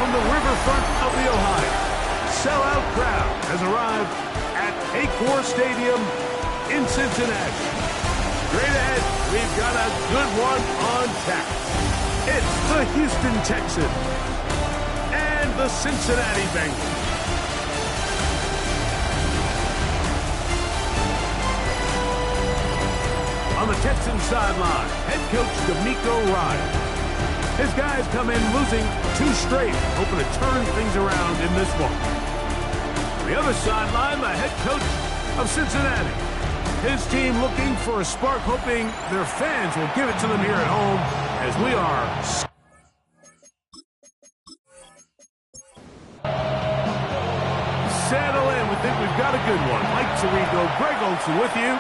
from the riverfront of the Ohio, sellout crowd has arrived at Paycor Stadium in Cincinnati. Straight ahead, we've got a good one on tap. It's the Houston Texans and the Cincinnati Bengals. On the Texans sideline, head coach D'Amico Ryan. His guys come in losing 2 straight, hoping to turn things around in this one. On the other sideline, the head coach of Cincinnati. His team looking for a spark, hoping their fans will give it to them here at home, as we are. Settle in. We think we've got a good one. Mike Tirico, Greg Olsen with you.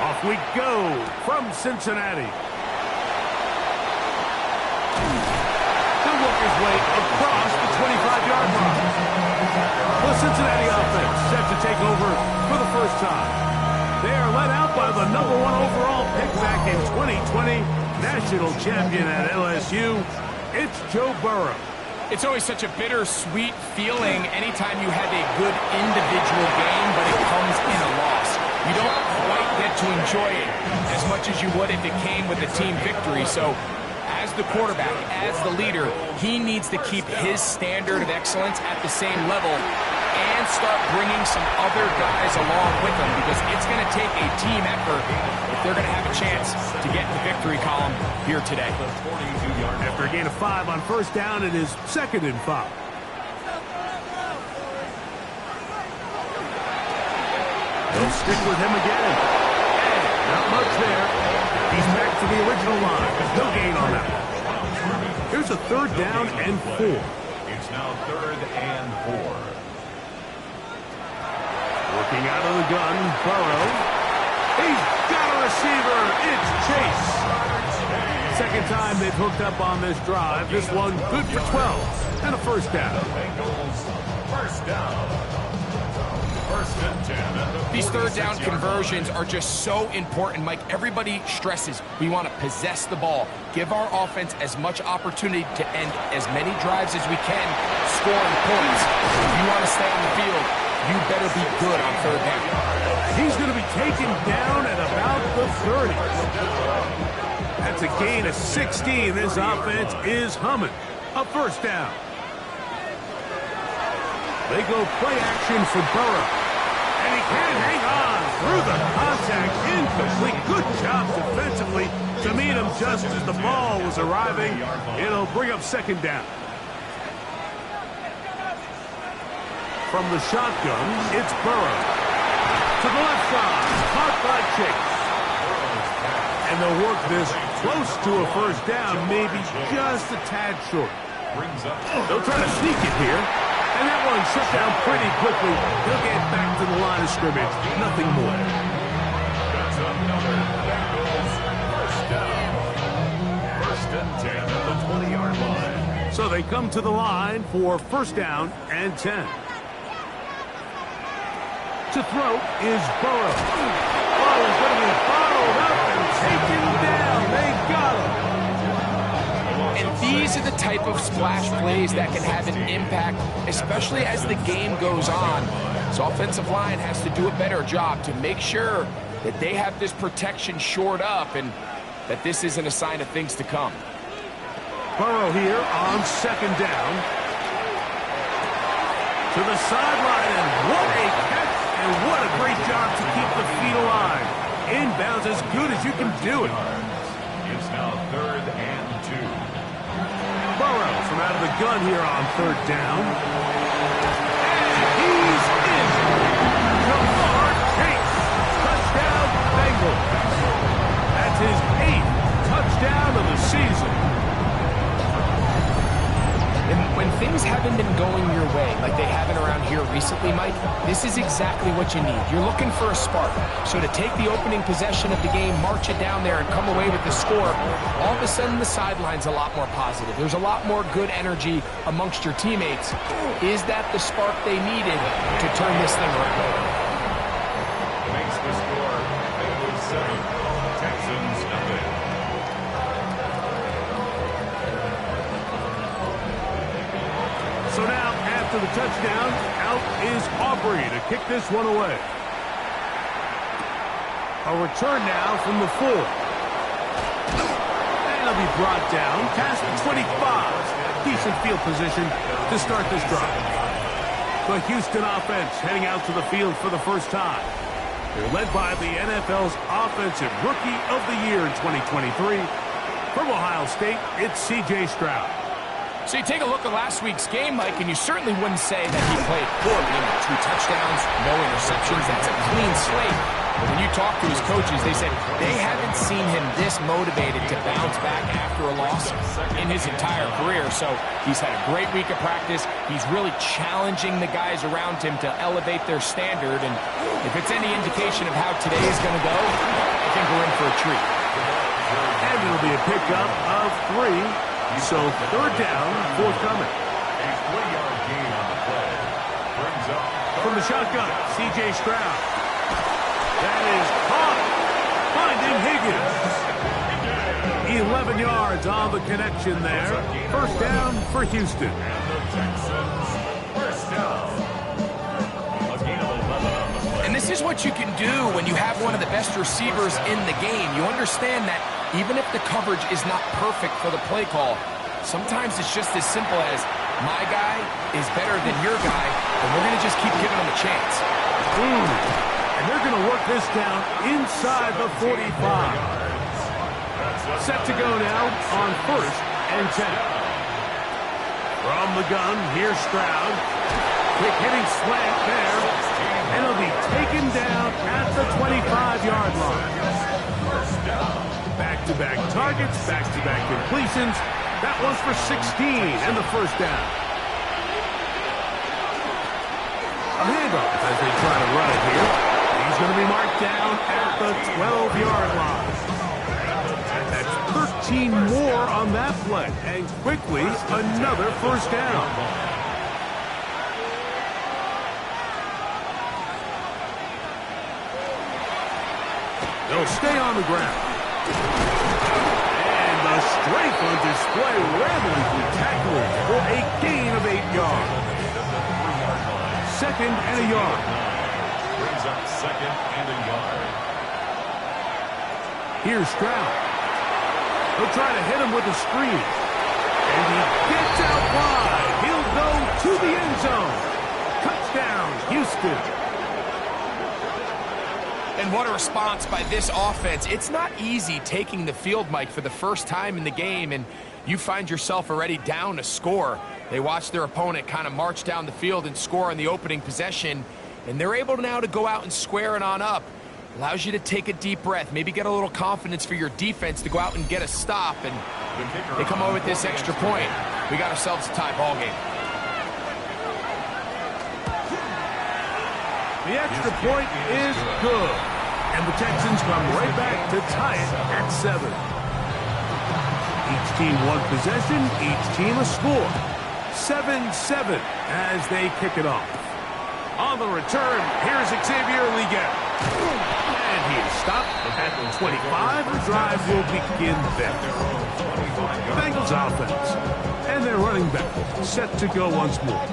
Off we go from Cincinnati. He'll work his way across the 25-yard line. The Cincinnati offense set to take over for the first time. They are led out by the #1 overall pick back in 2020, national champion at LSU. It's Joe Burrow. It's always such a bittersweet feeling anytime you have a good individual game, but it comes in a loss. You don't quite get to enjoy it as much as you would if it came with a team victory. So as the quarterback, as the leader, he needs to keep his standard of excellence at the same level and start bringing some other guys along with him, because it's going to take a team effort if they're going to have a chance to get in the victory column here today. After a gain of 5 on first down, it is 2nd and 5. They'll stick with him again. And not much there. He's back to the original line. No gain on that. Here's a 3rd down and 4. It's now 3rd and 4. Working out of the gun, Burrow. He's got a receiver. It's Chase. Second time they've hooked up on this drive. This one good for 12 and a first down. First down. 1st and 10. These 3rd down conversions are just so important, Mike. Everybody stresses we want to possess the ball, give our offense as much opportunity to end as many drives as we can, scoring points. If you want to stay on the field, you better be good on 3rd down. He's going to be taken down at about the 30. That's a gain of 16. This offense is humming. A first down. They go play action for Burrow. And he can't hang on through the contact. Incomplete. Good job defensively to meet him just as the ball was arriving. It'll bring up 2nd down. From the shotgun, it's Burrow. To the left side. Caught by Chase. And they'll work this close to a first down, maybe just a tad short. They'll try to sneak it here. And that one shut down pretty quickly. He'll get back to the line of scrimmage. Nothing more. That's another Bengals first down. 1st and 10 at the 20-yard line. So they come to the line for 1st down and 10. To throw is Burrow. Oh, he's going to be followed up and taken down. They got him. And these are the type of splash plays that can have an impact, especially as the game goes on. So offensive line has to do a better job to make sure that they have this protection shored up and that this isn't a sign of things to come. Burrow here on 2nd down. To the sideline, and what a catch, and what a great job to keep the feet alive. Inbounds as good as you can do it. It's now 3rd and 2. Burrow from out of the gun here on 3rd down. And he's in. Jamar Chase. Touchdown, Bengals. That's his 8th touchdown of the season. And when things haven't been going your way like they haven't around here recently, Mike, this is exactly what you need. You're looking for a spark. So to take the opening possession of the game, march it down there, and come away with the score, all of a sudden the sideline's a lot more positive. There's a lot more good energy amongst your teammates. Is that the spark they needed to turn this thing around? Makes the score Bengals 7, Texans nothing. the touchdown. Out is Aubrey to kick this one away. A return now from the 4. And he'll be brought down past the 25. Decent field position to start this drive. The Houston offense heading out to the field for the first time. They're led by the NFL's Offensive Rookie of the Year in 2023. From Ohio State, it's C.J. Stroud. So you take a look at last week's game, Mike, and you certainly wouldn't say that he played poorly. 2 touchdowns, no interceptions. That's a clean slate. But when you talk to his coaches, they said they haven't seen him this motivated to bounce back after a loss in his entire career. So he's had a great week of practice. He's really challenging the guys around him to elevate their standard. And if it's any indication of how today is going to go, I think we're in for a treat. And it'll be a pickup of 3. So third down, forthcoming. A 3-yard gain on the play. Brings up from the shotgun, C.J. Stroud. That is caught. Finding Higgins. 11 yards on the connection there. First down for Houston. And the Texans. First down. A gain of 11 on the play. And this is what you can do when you have one of the best receivers in the game. You understand that even if the coverage is not perfect for the play call, sometimes it's just as simple as my guy is better than your guy, and we're going to just keep giving him a chance. And they're going to work this down inside the 45. Set to go now on 1st and 10. From the gun, here's Stroud. Quick hitting slant there. And he'll be taken down at the 25-yard line. Back-to-back targets, back-to-back completions. That one's for 16 and the first down. A handoff as they try to run it here. He's going to be marked down at the 12-yard line. That's 13 more on that play. And quickly, another first down. They'll stay on the ground. And the strength on display, rambling through tacklers for a gain of 8 yards. Second and a yard. Brings up second and a yard. Here's Stroud. He'll try to hit him with a screen. And he gets out wide. He'll go to the end zone. Touchdown, Houston. And what a response by this offense. It's not easy taking the field, Mike, for the first time in the game, and you find yourself already down a score. They watch their opponent kind of march down the field and score on the opening possession, and they're able now to go out and square it on up. Allows you to take a deep breath, maybe get a little confidence for your defense to go out and get a stop, and they come over with this extra point. We got ourselves a tie ball game. The extra point is good. And the Texans come right back to tie it at 7. Each team one possession, each team a score. 7-7 as they kick it off. On the return, here's Xavier Leggett. And he is stopped at the 25. The drive will begin there. Bengals offense. And their running back set to go once more.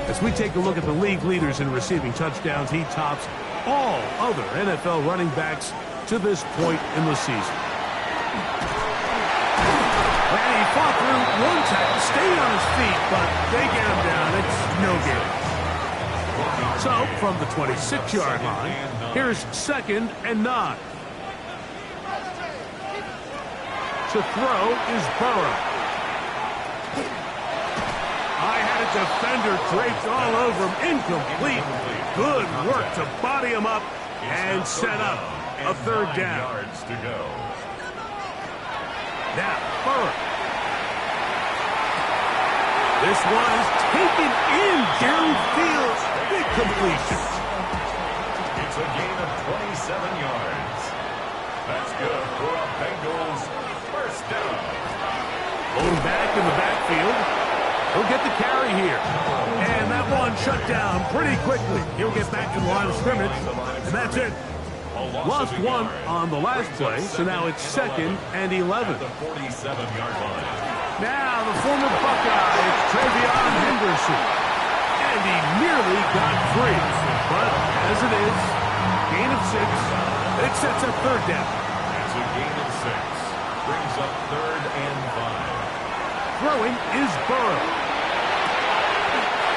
As we take a look at the league leaders in receiving touchdowns, he tops all other NFL running backs to this point in the season. And he fought through one tackle, stayed on his feet, but they get him down. It's no gain. So, from the 26-yard line, here's 2nd and 9. To throw is Burrow. Defender draped all over him. Incomplete. Good work to body him up and set up a third down. Yards to go. Now, Burrow. This one is taken in downfield. Big completion. It's a gain of 27 yards. That's good for a Bengals first down. Going back in the backfield. He'll get the carry here. And that one shut down pretty quickly. He'll get back to the line of scrimmage. And that's it. Lost one on the last play, so now it's 2nd and 11. The 47-yard line. Now the former Buckeye, Travion Henderson. And he nearly got free. But as it is, gain of 6. It sets up third down. It's a gain of 6. Brings up 3rd and 5. Throwing is Burrow.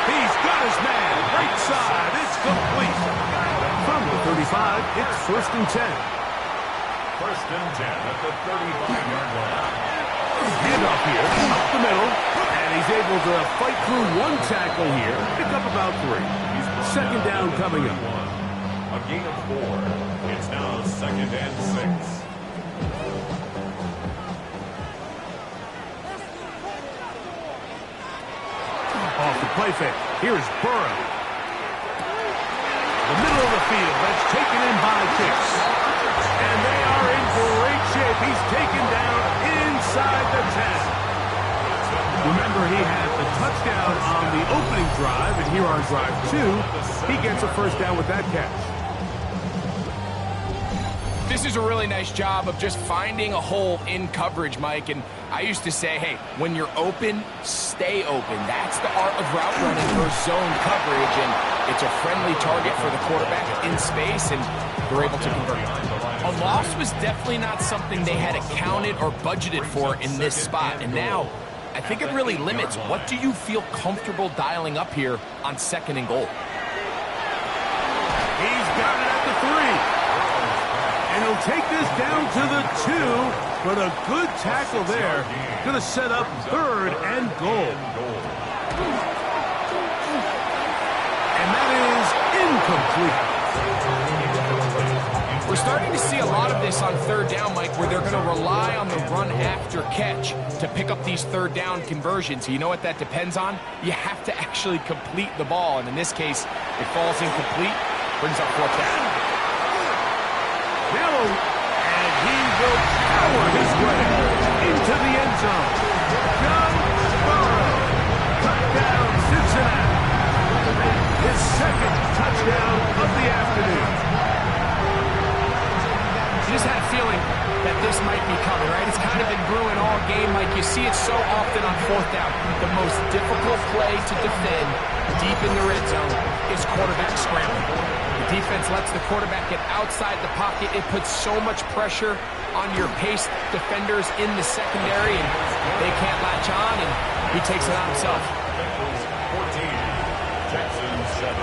He's got his man. Right side. It's complete. From the 35, it's 1st and 10. 1st and 10 at the 35-yard line. Handoff here, up the middle, and he's able to fight through one tackle here, pick up about 3. 2nd down coming up. A gain of 4. It's now 2nd and 6. Off the play fake. Here's Burrow. The middle of the field. That's taken in by Kicks. And they are in great shape. He's taken down inside the 10. Remember, he had the touchdown on the opening drive, and here on drive 2, he gets a 1st down with that catch. This is a really nice job of just finding a hole in coverage, Mike. And I used to say, hey, when you're open, stay open. That's the art of route running for zone coverage. And it's a friendly target for the quarterback in space, and they're able to convert. A loss was definitely not something they had accounted or budgeted for in this spot. And now, I think it really limits what do you feel comfortable dialing up here on 2nd and goal. He's got it at the 3. And he'll take this down to the 2, but a good tackle there. Going to set up 3rd and goal. And that is incomplete. We're starting to see a lot of this on 3rd down, Mike, where they're going to rely on the run after catch to pick up these 3rd down conversions. You know what that depends on? You have to actually complete the ball, and in this case, it falls incomplete, brings up 4th down. Now, and he will power his way into the end zone. Joe Burrow, touchdown Cincinnati. His 2nd touchdown of the afternoon. You just had a feeling that this might be coming, right? It's kind of been brewing all game, like you see it so often on 4th down. The most difficult play to defend deep in the red zone is quarterback scrambling. The defense lets the quarterback get outside the pocket. It puts so much pressure on your pace defenders in the secondary, and they can't latch on, and he takes it on himself. Bengals 14, Texans 7.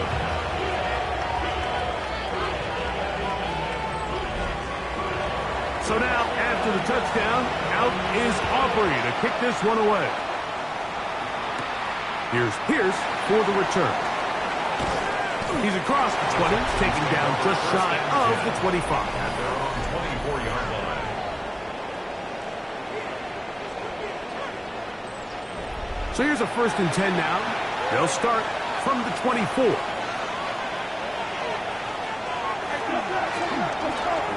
So now, after the touchdown, out is Aubrey to kick this one away. Here's Pierce for the return. He's across the 20, taken down just shy of the 25. At their own 24-yard line. So here's a 1st and 10 now. They'll start from the 24.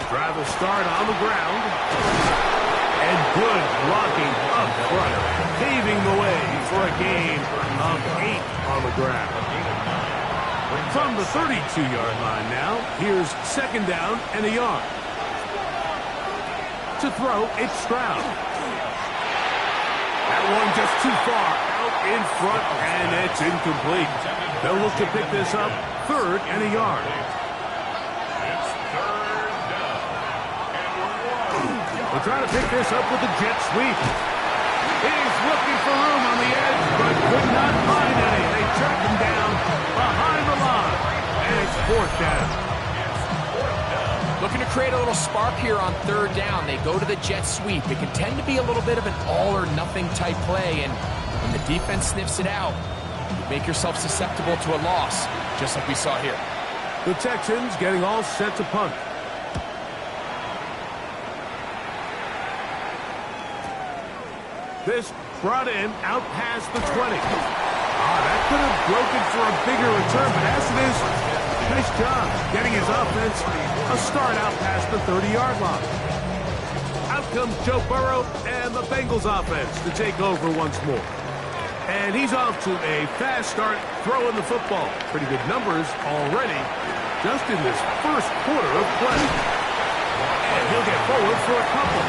Drive will start on the ground. And good blocking up front, paving the way for a gain of 8 on the ground. From the 32-yard line now, here's 2nd down and a yard. To throw, it's Stroud. That one just too far out in front, and it's incomplete. They'll look to pick this up, 3rd and a yard. It's 3rd down. They'll try to pick this up with a jet sweep. He's looking for room on the edge, but could not find any. They track him down behind the line, and it's 4th down. Looking to create a little spark here on 3rd down. They go to the jet sweep. It can tend to be a little bit of an all-or-nothing type play, and when the defense sniffs it out, you make yourself susceptible to a loss, just like we saw here. The Texans getting all set to punt. This brought in out past the 20. That could have broken for a bigger return, but as it is, nice job getting his offense a start out past the 30-yard line. Out comes Joe Burrow and the Bengals offense to take over once more. And he's off to a fast start throwing the football. Pretty good numbers already just in this first quarter of play. And he'll get forward for a couple.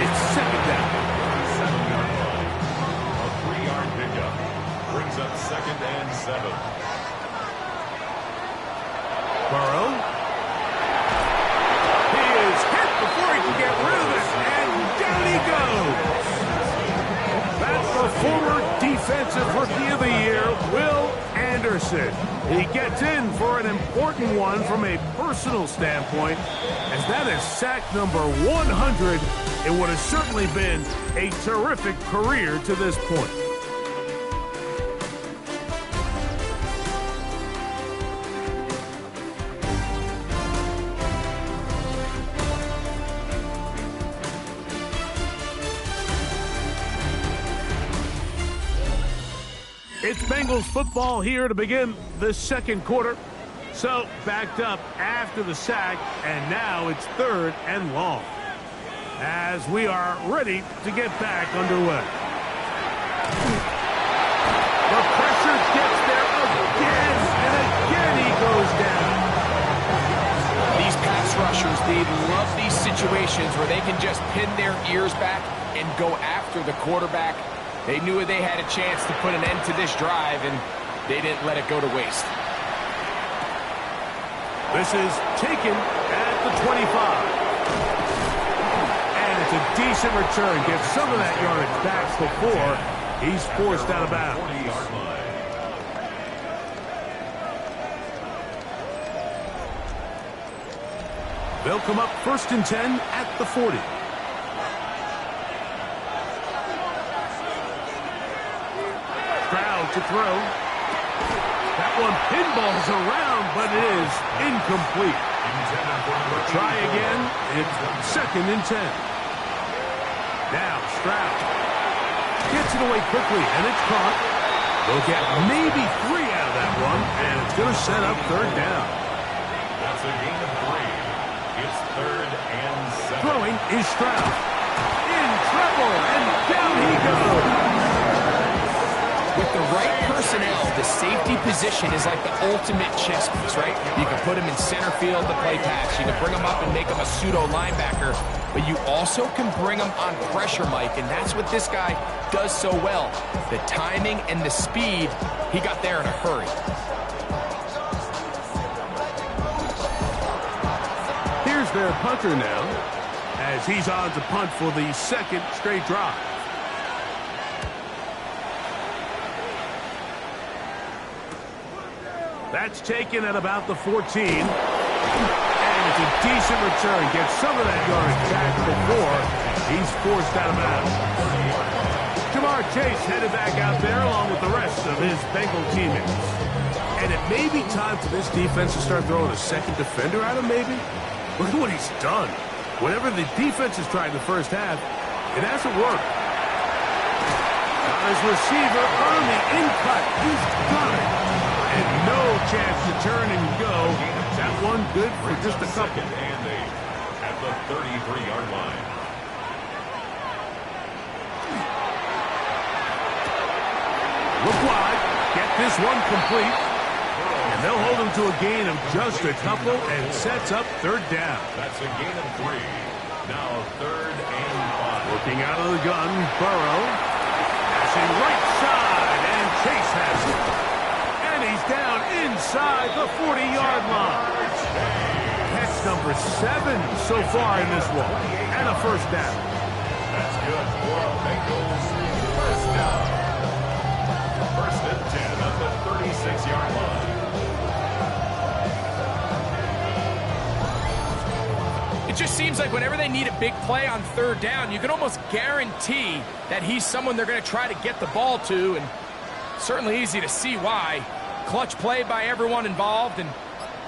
It's 2nd down. 7-yard line. A 3-yard pickup. Brings up 2nd and 7. Defensive Rookie of the Year, Will Anderson. He gets in for an important one from a personal standpoint, as that is sack number 100 in what has certainly been a terrific career to this point. It's Bengals football here to begin the second quarter. So, backed up after the sack, and now it's 3rd and long, as we are ready to get back underway. The pressure gets there again, and again he goes down. These pass rushers, they love these situations where they can just pin their ears back and go after the quarterback. They knew they had a chance to put an end to this drive, and they didn't let it go to waste. This is taken at the 25. And it's a decent return. Gets some of that yardage back before he's forced out of bounds. They'll come up 1st and 10 at the 40. To throw. That one pinballs around, but it is incomplete. Try again. It's 2nd and 10. Now Stroud gets it away quickly, and it's caught. They'll get maybe 3 out of that one, and it's going to set up 3rd down. That's a gain of 3. It's 3rd and 7. Throwing is Stroud. In trouble, and down he goes. With the right personnel, the safety position is like the ultimate chess piece, right? You can put him in center field to play pass. You can bring him up and make him a pseudo linebacker, but you also can bring him on pressure, Mike, and that's what this guy does so well. The timing and the speed, he got there in a hurry. Here's their punter now, as he's on to punt for the 2nd straight drive. That's taken at about the 14. And it's a decent return. Gets some of that yardage back before he's forced out of bounds. Jamar Chase headed back out there along with the rest of his Bengal teammates. And it may be time for this defense to start throwing a 2nd defender at him, maybe. Look at what he's done. Whatever the defense has tried in the first half, it hasn't worked. Got his receiver on the in-cut. He's got it. And no chance to turn and go. That one good for just a couple. And 8 at the 33-yard line. Look wide. Get this one complete. And they'll hold him to a gain of just a couple and sets up 3rd down. That's a gain of 3. Now 3rd and 5. Looking out of the gun, Burrow. Passing right side, and Chase has it. He's down inside the 40-yard line. Catch number 7 so far in this one. And a 1st down. That's good for Bengals. 1st down. 1st and 10 at the 36-yard line. It just seems like whenever they need a big play on 3rd down, you can almost guarantee that he's someone they're going to try to get the ball to, and certainly easy to see why. Clutch play by everyone involved and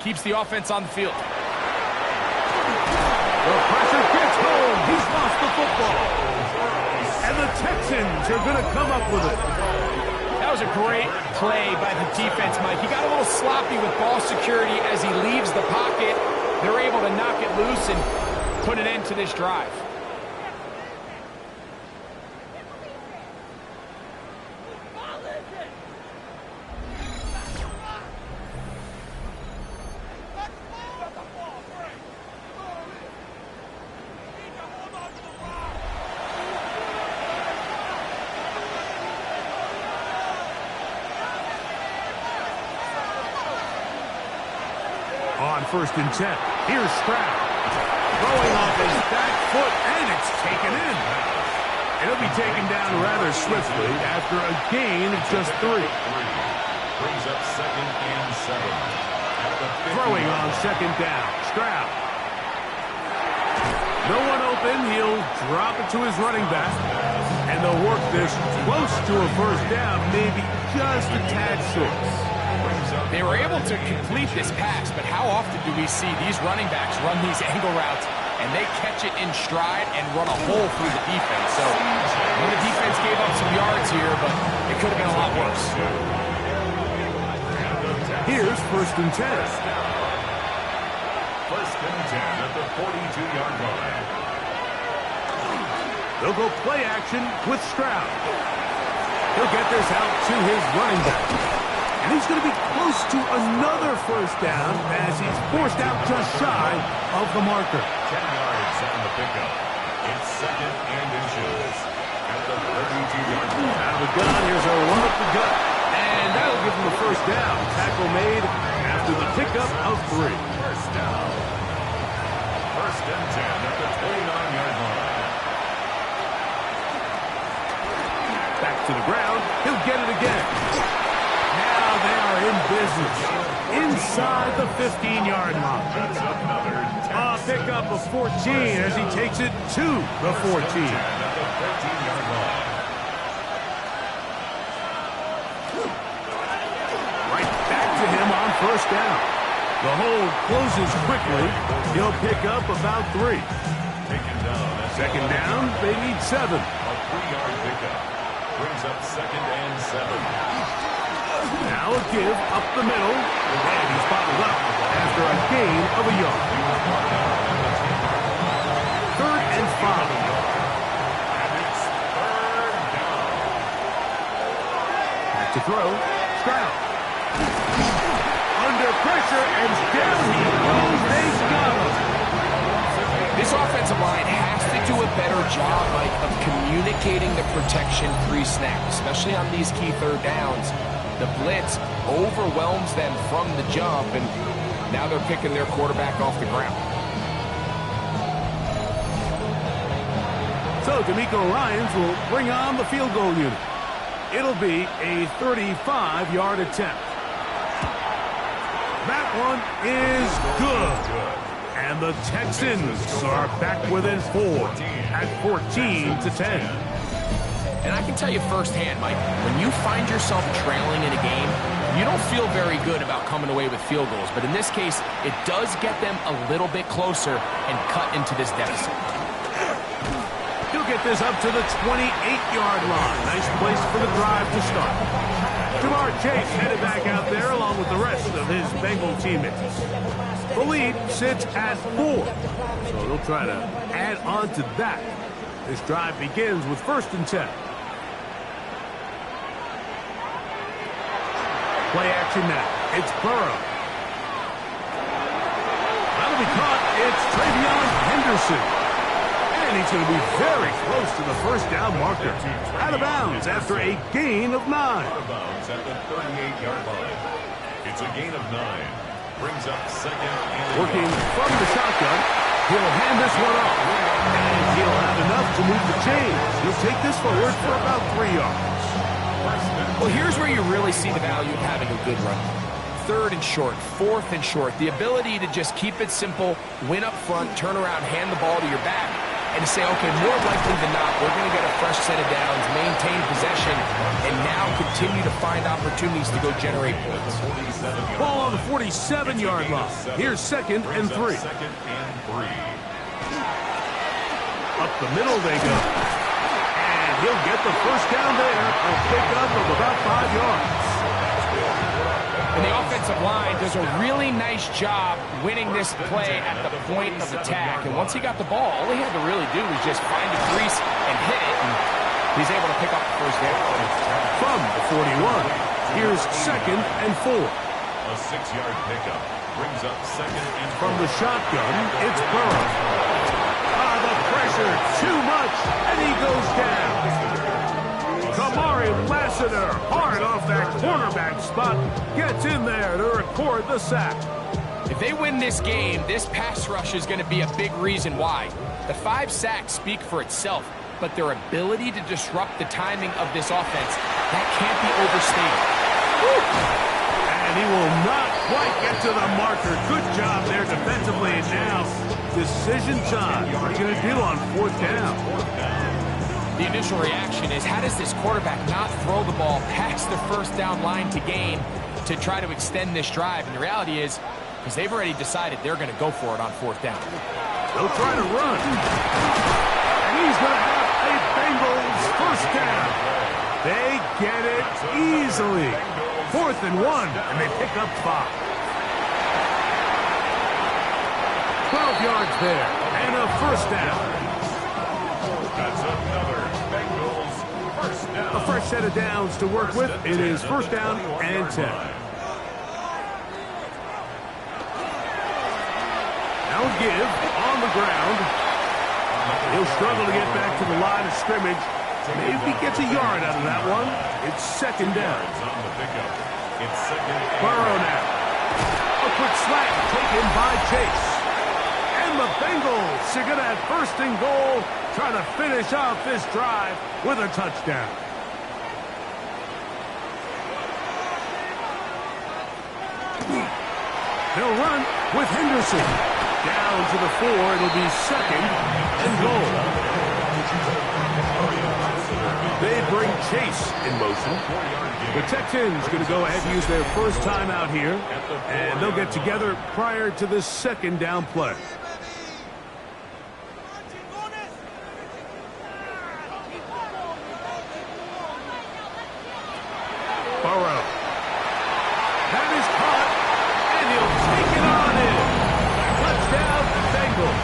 keeps the offense on the field. The pressure gets home. He's lost the football. And the Texans are going to come up with it. That was a great play by the defense, Mike. He got a little sloppy with ball security as he leaves the pocket. They're able to knock it loose and put an end to this drive. On 1st and 10, here's Stroud. Throwing off his back foot, and it's taken in. It'll be taken down rather swiftly after a gain of just 3. Brings up 2nd and 7. Throwing on 2nd down. Stroud. No one open. He'll drop it to his running back. And they'll work this close to a first down, maybe just a tad short. They were able to complete this pass, but how often do we see these running backs run these angle routes and they catch it in stride and run a hole through the defense? So the defense gave up some yards here, but it could have been a lot worse. Here's 1st and 10. 1st and 10 at the 42-yard line. They'll go play action with Stroud. He'll get this out to his running back. And he's going to be close to another first down as he's forced out just shy of the marker. 10 yards on the pickup. It's 2nd and inches at the 32-yard line. Out of the gun, here's a run up the gut. And that'll give him the first down. Tackle made after the pickup of 3. First down. 1st and 10 at the 29-yard line. Back to the ground. He'll get it again. Now they are in business. Inside the 15-yard line. That's another pickup of 14 as he takes it to the 14. At the 13-yard line. Right back to him on first down. The hold closes quickly. He'll pick up about 3. Taken down. 2nd down, they need 7. A 3-yard pickup. Brings up 2nd and 7. Now a give up the middle. And he's bottled up after a gain of a yard. 3rd and 5. And it's 3rd down. Back to throw. Stroud. Under pressure and down he goes. They've got him. This offensive line has to do a better job, Mike, of communicating the protection pre-snap, especially on these key 3rd downs. The blitz overwhelms them from the jump, and now they're picking their quarterback off the ground. So D'Amico Ryans will bring on the field goal unit. It'll be a 35-yard attempt. That one is good. And the Texans are back within 4 at 14-10. And I can tell you firsthand, Mike, when you find yourself trailing in a game, you don't feel very good about coming away with field goals. But in this case, it does get them a little bit closer and cut into this deficit. He'll get this up to the 28-yard line. Nice place for the drive to start. Jamar Chase headed back out there along with the rest of his Bengal teammates. The lead sits at 4, so they'll try to add on to that. This drive begins with 1st and 10. Play action now. It's Burrow. That'll be caught. It's Travion Henderson. And he's going to be very close to the first down marker. Out of bounds after a gain of 9. Out of bounds at the 38-yard line. It's a gain of 9. Brings up 2nd and Working from the shotgun. He'll hand this one off. And he'll have enough to move the chains. He'll take this forward for about 3 yards. Well, here's where you really see the value of having a good run. 3rd and short, 4th and short. The ability to just keep it simple, win up front, turn around, hand the ball to your back, and to say, okay, more likely than not, we're going to get a fresh set of downs, maintain possession, and now continue to find opportunities to go generate points. Ball on the 47-yard line. Here's 2nd and 3. 2nd and 3. Up the middle they go. And he'll get the first down there. A pickup of about 5 yards. And the offensive line does a really nice job winning this play at the point of attack. And once he got the ball, all he had to really do was just find a crease and hit it. And he's able to pick up the first down. From the 41, here's 2nd and 4. A 6-yard pickup. Brings up 2nd and 4. From the shotgun, it's Burrow. The pressure, too much, and he goes down. Kamari Lassiter, hard off that cornerback spot, gets in there to record the sack. If they win this game, this pass rush is going to be a big reason why. The 5 sacks speak for itself. but their ability to disrupt the timing of this offense, that can't be overstated. Woo! And he will not quite get to the marker. Good job there defensively. And now, decision time. What are you going to do on 4th down? The initial reaction is, how does this quarterback not throw the ball past the 1st down line to gain to try to extend this drive? And the reality is, because they've already decided they're going to go for it on 4th down. They'll try to run. And he's going to have a Bengals 1st down. They get it easily. 4th and 1, and they pick up 5. 12 yards there, and a 1st down. That's another Bengals 1st down. A fresh set of downs to work with. It is 1st down and 10. Now give on the ground. He'll struggle to get back to the line of scrimmage. Maybe he gets a yard out of that one. It's 2nd down. Burrow now. A quick slant taken by Chase. And the Bengals are going to have 1st and goal, trying to finish off this drive with a touchdown. They'll run with Henderson. Down to the 4. It'll be 2nd and goal. They bring Chase in motion. The Texans going to go ahead and use their 1st time out here, and they'll get together prior to this 2nd down play. Burrow. That is caught, and he'll take it on in. Touchdown, Bengals.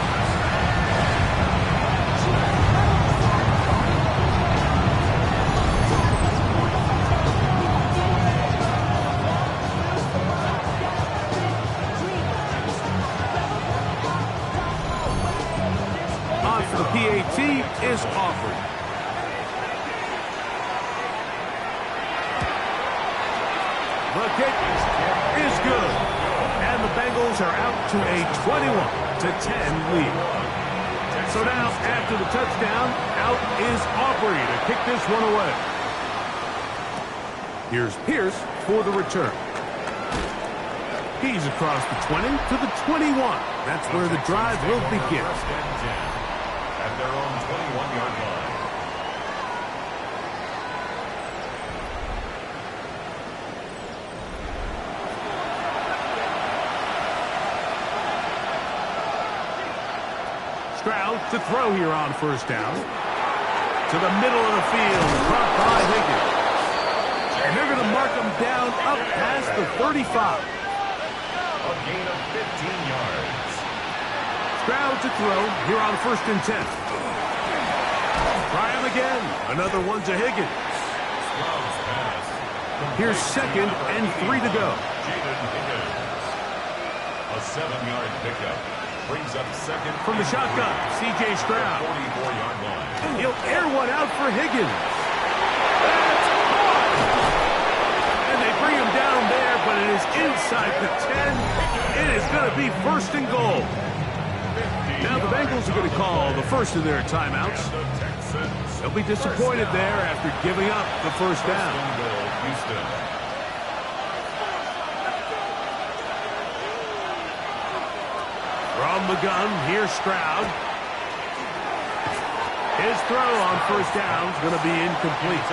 On for the PAT is offered. The kick is good. And the Bengals are out to a 21-10 lead. So now, after the touchdown, out is Aubrey to kick this one away. Here's Pierce for the return. He's across the 20 to the 21. That's where the drive will begin. At their own 21-yard line. Stroud to throw here on 1st down. To the middle of the field, caught by Higgins. And they're going to mark him down up past the 35. A gain of 15 yards. Stroud to throw here on 1st and 10. Try him again. Another one to Higgins. Stroud's pass. Here's 2nd and 3 to go. A 7-yard pickup. Brings up 2nd. From the shotgun, C.J. Stroud. 44-yard line. He'll air one out for Higgins. That's caught! And they bring him down there, but it is inside the 10. It is going to be 1st and goal. Now the Bengals are going to call the first of their timeouts. They'll be disappointed there after giving up the 1st down. From the gun, here's Stroud. His throw on 1st down is going to be incomplete.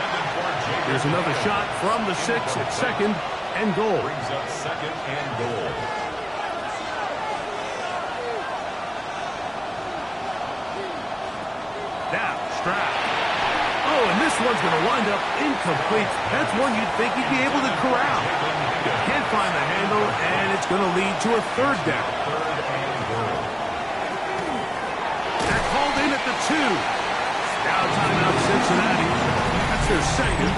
There's another shot from the 6 at 2nd and goal. Brings up 2nd and goal. Now, Stroud. Oh, and this one's going to wind up incomplete. That's one you'd think he'd be able to corral. Can't find the handle, and it's going to lead to a 3rd down. They're called in at the 2. Now timeout Cincinnati. That's their 2nd.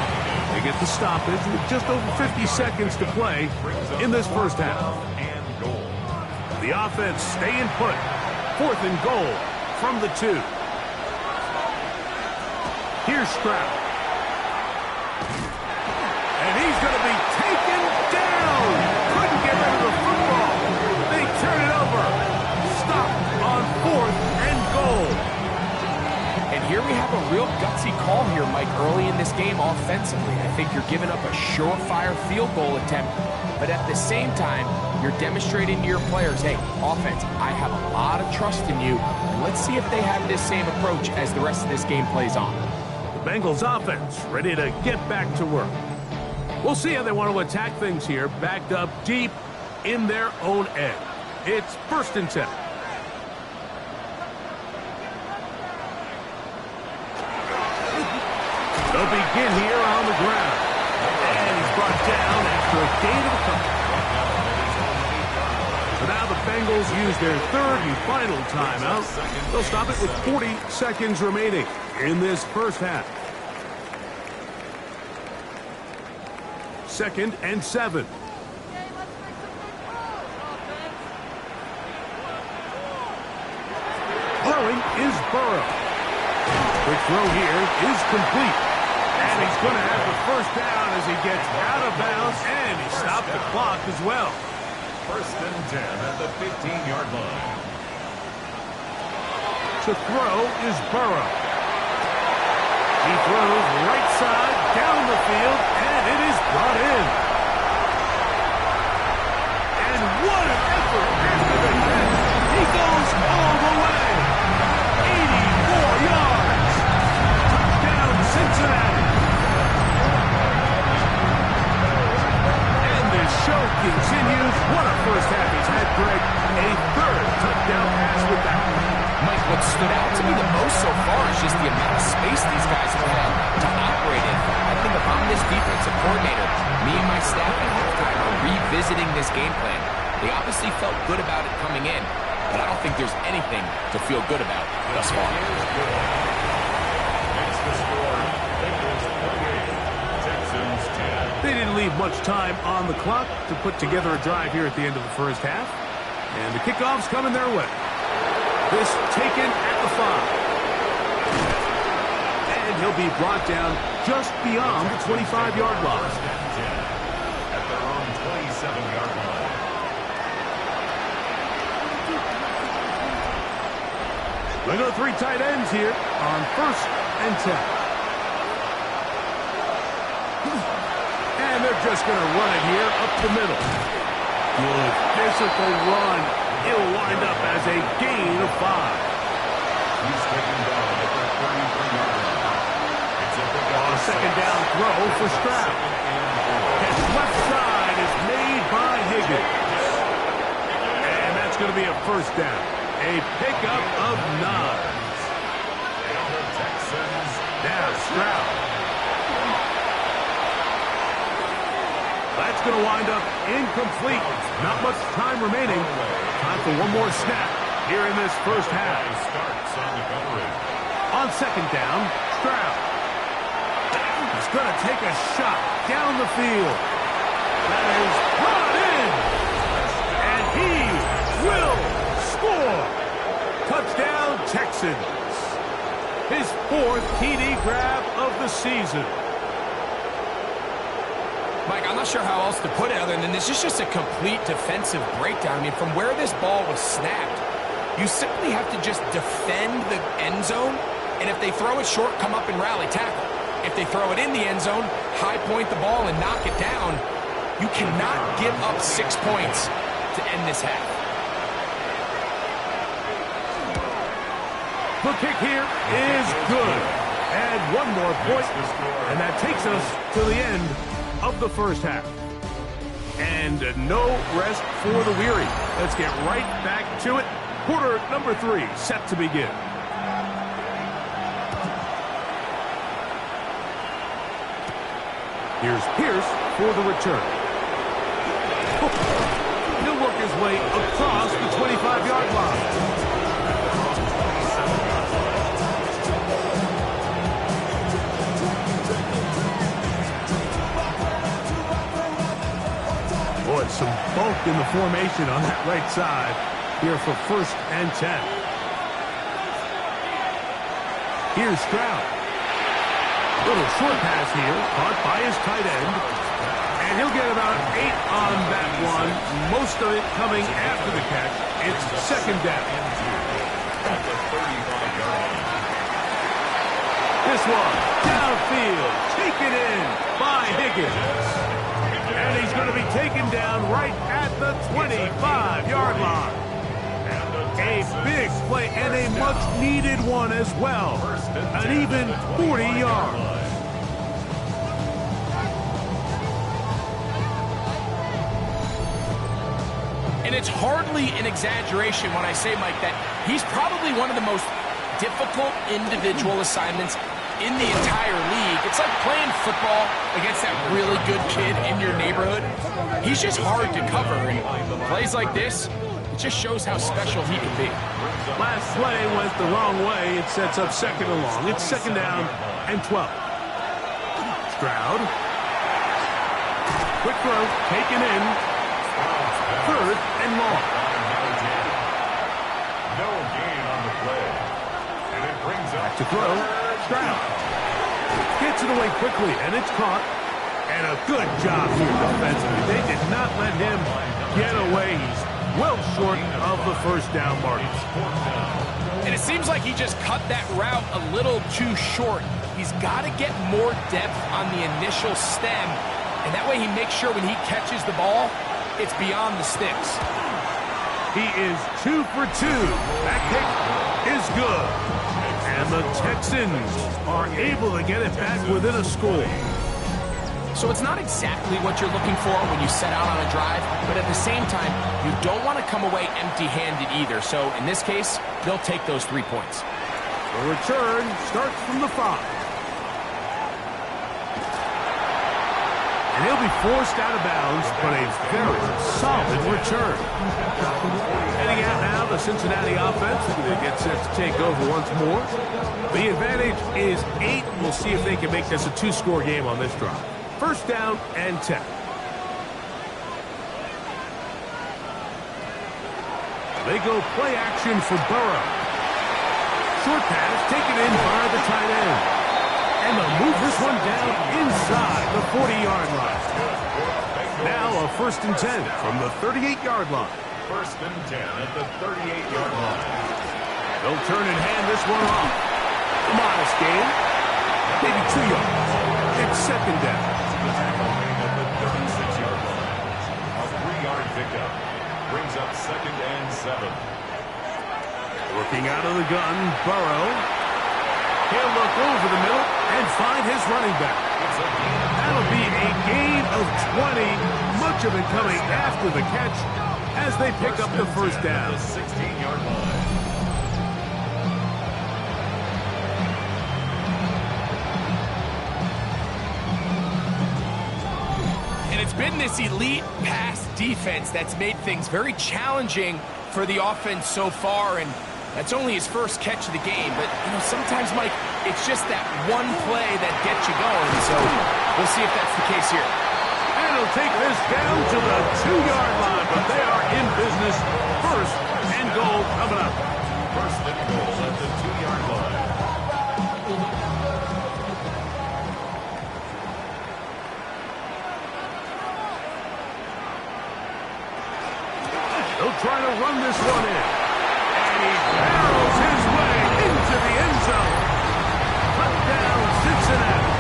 They get the stoppage with just over 50 seconds to play in this 1st half. The offense staying put. 4th and goal from the 2. Here's Stroud. And he's going to be taken down. Couldn't get rid of the football. They turn it over. Stop on 4th and goal. And here we have a real gutsy call here, Mike, early in this game offensively. I think you're giving up a surefire field goal attempt, but at the same time, you're demonstrating to your players, hey, offense, I have a lot of trust in you, and let's see if they have this same approach as the rest of this game plays on. The Bengals offense ready to get back to work. We'll see how they want to attack things here, backed up deep in their own end. It's 1st and 10. They'll begin here on the ground. And he's brought down after a gain of a couple. So now the Bengals use their 3rd and final timeout. They'll stop it with 40 seconds remaining in this first half. 2nd and 7. Throwing is Burrow. Quick throw here is complete. And he's going to have the first down as he gets out of bounds, and he stopped the clock as well. 1st and 10 at the 15-yard line. To throw is Burrow. He throws right side down the field, and it is brought in. And what an effort after the catch. He goes all the way. 84 yards. Touchdown, Cincinnati. And the show continues. What a first half he's had, Greg. A 3rd touchdown pass with that. Mike, what stood out to me the most so far is just the amount of space these guys have had to operate in. I think if I'm this defensive coordinator, me and my staff at halftime are revisiting this game plan. They obviously felt good about it coming in, but I don't think there's anything to feel good about thus far. It's the score. Bengals 48, Texans 10. They didn't leave much time on the clock to put together a drive here at the end of the first half. And the kickoff's coming their way. This taken at the 5. And he'll be brought down just beyond the 25-yard line. At their own 27-yard line. We go 3 tight ends here on 1st and 10. And they're just going to run it here up the middle. Good physical run. It'll wind up as a gain of 5. He's taken down at the 33-yard line. It's a On a 2nd down throw for Stroud. His left side is made by Higgins. And that's going to be a 1st down. A pickup of 9. And the Texans. Now Stroud. That's going to wind up incomplete. Not much time remaining. Time for one more snap here in this first half. Starts on the coverage. On 2nd down, Stroud. He's going to take a shot down the field. That is brought in. And he will score. Touchdown, Texans. His 4th TD grab of the season. Mike, I'm not sure how else to put it other than this is just a complete defensive breakdown. I mean, from where this ball was snapped, you simply have to just defend the end zone, and if they throw it short, come up and rally tackle. If they throw it in the end zone, high point the ball and knock it down. You cannot give up 6 points to end this half. The kick here is good. And one more point, and that takes us to the end of the first half. And no rest for the weary. Let's get right back to it. Quarter number 3 set to begin. Here's Pierce for the return. He'll work his way across the 25-yard line. Boy, some bulk in the formation on that right side here for 1st and 10. Here's Stroud. Little short pass here, caught by his tight end. And he'll get about 8 on that one. Most of it coming after the catch. It's 2nd down. At the 35-yard line. this one. Downfield. Taken in by Higgins. And he's going to be taken down right at the 25-yard line. A big play and a much-needed one as well. An even 40 yards. And it's hardly an exaggeration when I say, Mike, that he's probably one of the most difficult individual assignments in the entire league. It's like playing football against that really good kid in your neighborhood. He's just hard to cover, and plays like this, it just shows how special he can be. Last play went the wrong way. It sets up second and long. It's second down and 12. Stroud. Quick throw, taken in. Third and long. No gain on the play. And it brings up to throw. Stroud. Gets it away quickly, and it's caught. And a good job here defensively. They did not let him get away. He's well short of the first down mark. And it seems like he just cut that route a little too short. He's got to get more depth on the initial stem, and that way he makes sure when he catches the ball, it's beyond the sticks. He is 2 for 2. That kick is good. And the Texans are able to get it back within a score. So it's not exactly what you're looking for when you set out on a drive, but at the same time, you don't want to come away empty-handed either. So in this case, they'll take those 3 points. The return starts from the 5. And he'll be forced out of bounds, but a very solid return. Heading out now, the Cincinnati offense going to get set to take over once more. The advantage is 8. We'll see if they can make this a 2-score game on this drive. First down and 10. They go play action for Burrow. Short pass taken in by the tight end. And they'll move this one down inside the 40-yard line. Now a first and 10 from the 38-yard line. First and 10 at the 38-yard line. They'll turn and hand this one off. A modest gain. Maybe 2 yards. It's second down. The tackle made at the 36-yard line. A 3-yard pickup brings up second and 7. Working out of the gun, Burrow. He'll look over the middle and find his running back. That'll be a gain of 20. Much of it coming after the catch as they pick up the first down. The 16-yard line. It's been this elite pass defense that's made things very challenging for the offense so far, and that's only his first catch of the game. But, you know, sometimes, Mike, it's just that one play that gets you going, so we'll see if that's the case here. And he'll take this down to the 2-yard line, but they are in business. First and goal coming up. First and goal at the 2-yard line. They'll try to run this one in. And he barrels his way into the end zone. Touchdown, Cincinnati.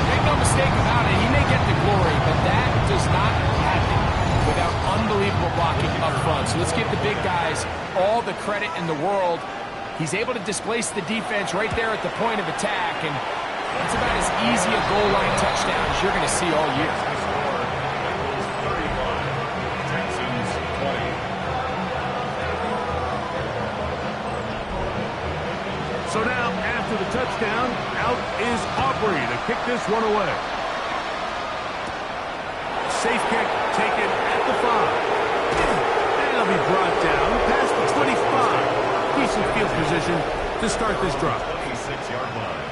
Make no mistake about it, he may get the glory, but that does not happen without unbelievable blocking up front. So let's give the big guys all the credit in the world. He's able to displace the defense right there at the point of attack, and that's about as easy a goal line touchdown as you're going to see all year. So now, after the touchdown, out is Aubrey to kick this one away. Safe kick taken at the 5. And it'll be brought down past the 25. Decent field position to start this drive. 26-yard line.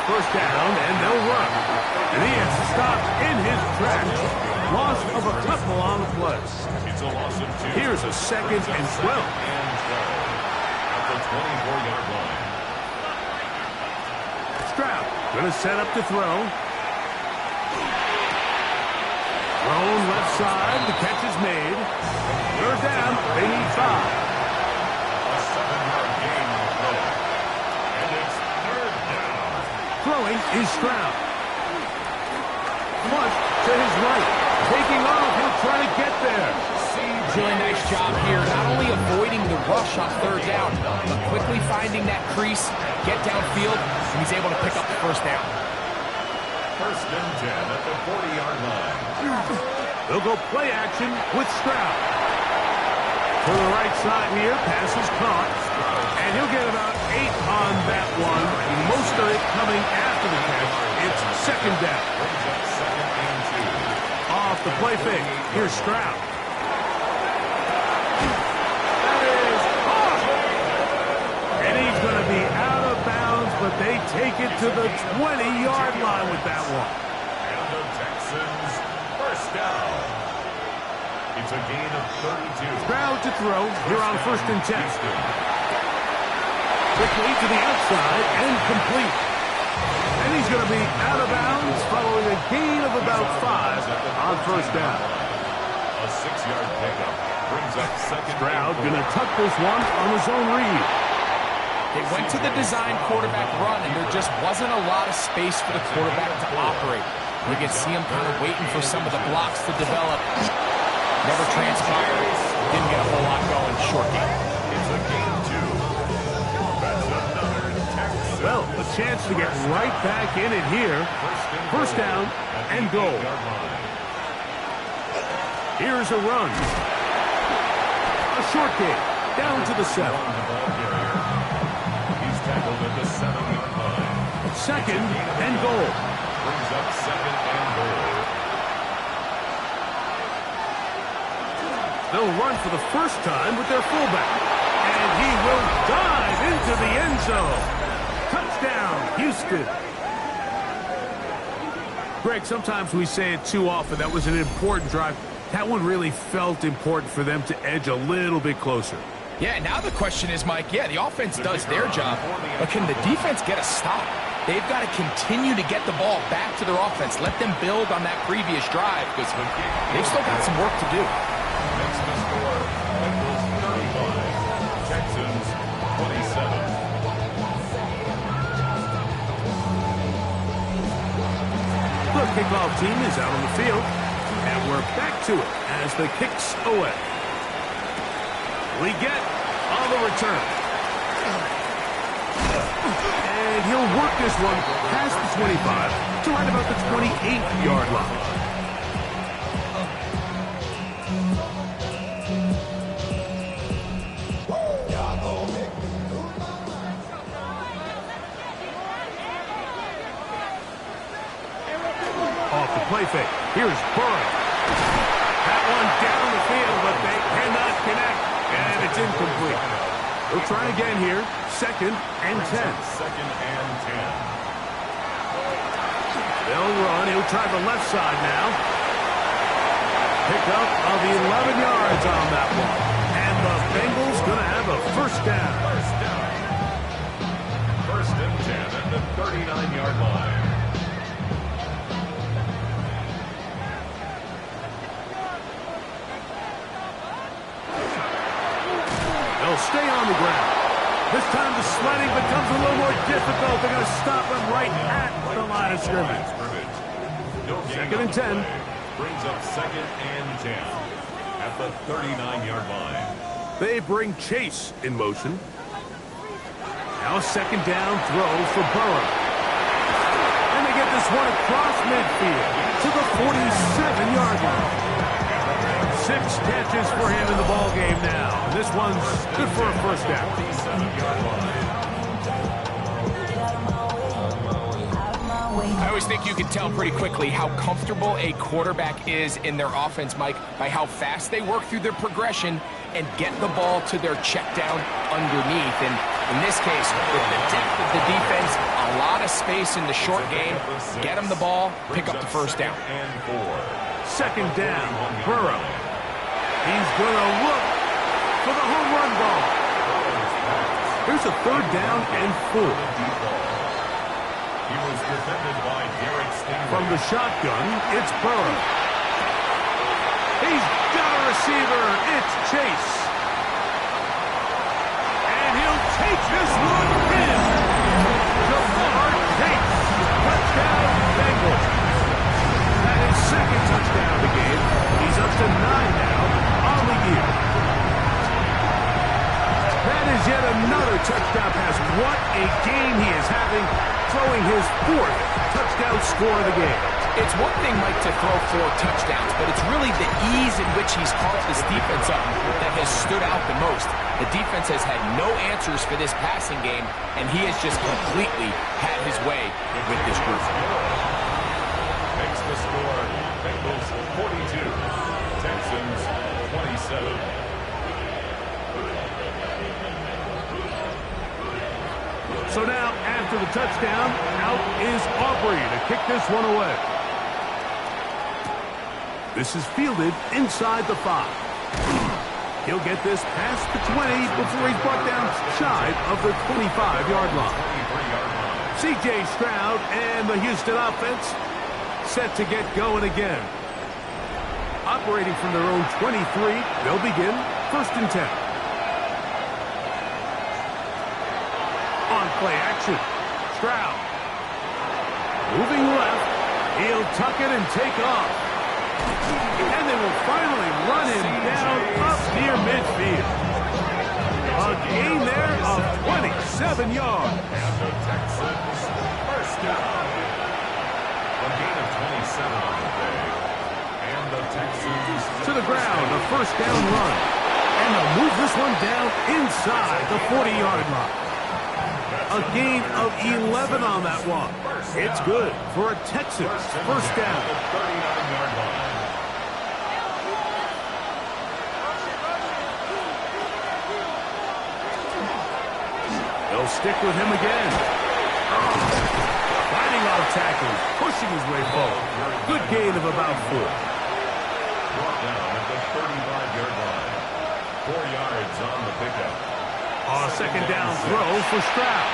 First down, and they'll run. And he is stopped in his tracks. Loss of a couple on the play. It's a loss of 2. Here's a second and 12. At the 24-yard line. Gonna set up to throw. Thrown left side. The catch is made. Third down. They need 5. A 7-yard gain on the play. And it's third down. Throwing is Stroud. Flush to his right. Taking off. He'll try to get there. Really nice job here, not only avoiding the rush on third down, but quickly finding that crease, get downfield, and he's able to pick up the first down. First and 10 at the 40-yard line. They'll go play action with Stroud. To the right side here, pass is caught. And he'll get about 8 on that one. Most of it coming after the catch. It's second down. Brings up second and 2. Off the play fake. Here's Stroud. That is caught. And he's going to be out of bounds, but they take it to the 20-yard line with that one. And the Texans first down. It's a gain of 32. Stroud to throw here on first and 10. Quickly to the outside and complete. And he's going to be out of bounds following a gain of about 5 on first down. A 6-yard pickup brings up second. Stroud going to tuck this one on his own read. They went to the design quarterback run, and there just wasn't a lot of space for the quarterback to operate. You can see him kind of waiting for some of the blocks to develop. Never transpired. Didn't get a whole lot going. Short game. It's a gain of 2. That's another Texans. Well, a chance to get right back in it here. First down and goal. Here's a run. A short game. Down to the 7. He's tackled at the 7-yard line. Second and goal. Brings up second and goal. They'll run for the first time with their fullback. And he will dive into the end zone. Touchdown, Houston. Greg, sometimes we say it too often. That was an important drive. That one really felt important for them to edge a little bit closer. Yeah, now the question is, Mike, yeah, the offense does their job, but can the defense get a stop? They've got to continue to get the ball back to their offense. Let them build on that previous drive because they've still got some work to do. Makes the score. Bengals 35. Texans 27. The kickoff team is out on the field, and we're back to it as the kicks away. We get on the return. And he'll work this one past the 25 to right about the 28-yard line. Off the play fake. Here's Burrow. That one down the field, but they cannot connect. And it's incomplete. They'll try again here. Second and 10. Second and 10. They'll run. He'll try the left side now. Pick up of 11 yards on that one. And the Bengals going to have a first down. First down. First and 10 at the 39-yard line. They'll stay on the ground. This time the sledding becomes a little more difficult. They're going to stop him right at the line of scrimmage. Second and 10. Brings up second and 10 at the 39-yard line. They bring Chase in motion. Now second down throw for Burrow. And they get this one across midfield to the 47-yard line. 6 catches for him in the ball game now. This one's good for a first down. 47-yard line. I always think you can tell pretty quickly how comfortable a quarterback is in their offense, Mike, by how fast they work through their progression and get the ball to their check down underneath. And in this case, with the depth of the defense, a lot of space in the short game, get them the ball, pick up the first down. And 4. Second down, Burrow. He's going to look for the home run ball. Here's a third down and 4. He was defended by Derek Stingley. From the shotgun, it's Burrow. He's got a receiver. It's Chase. And he'll take this one in. Jamar Chase. Touchdown, Bengals. That is second touchdown of the game. He's up to 9 now on the year. That is yet another touchdown pass. What a game he is having, throwing his 4th touchdown score of the game. It's one thing, Mike, to throw 4 touchdowns, but it's really the ease in which he's caught this defense up that has stood out the most. The defense has had no answers for this passing game, and he has just completely had his way with this group. Makes the score, Bengals 42, Texans 27. So now, after the touchdown, out is Aubrey to kick this one away. This is fielded inside the 5. He'll get this past the 20 before he's brought down shy of the 25-yard line. C.J. Stroud and the Houston offense set to get going again. Operating from their own 23, they'll begin 1st and 10. On play action, Stroud. Moving left, he'll tuck it and take off. And they will finally run him down up near midfield. A gain there of 27 yards. And the Texans, first down. A gain of 27 on the day. And the Texans To the ground, a 1st down run. And they'll move this one down inside the 40-yard line. A gain of 11 on that one. It's good for a Texans 1st down. 39-yard line. They'll stick with him again. Fighting off tackles, pushing his way forward. Good gain of about 4. Brought down at the 35-yard line. 4 yards on the pickup. A 2nd down throw for Stroud.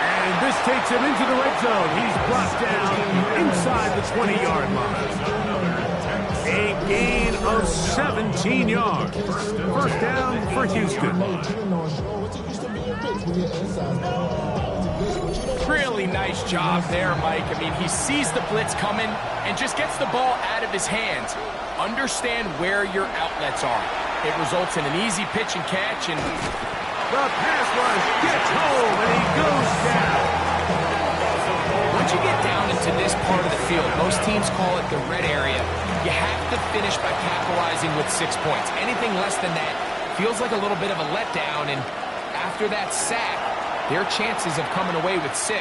And this takes him into the red zone. He's brought down inside the 20-yard line. A gain of 17 yards. 1st down for Houston. Really nice job there, Mike. I mean, he sees the blitz coming and just gets the ball out of his hands. Understand where your outlets are. It results in an easy pitch and catch, and the pass rush gets home, and he goes down. Once you get down into this part of the field, most teams call it the red area. You have to finish by capitalizing with 6 points. Anything less than that feels like a little bit of a letdown, and after that sack, their chances of coming away with 6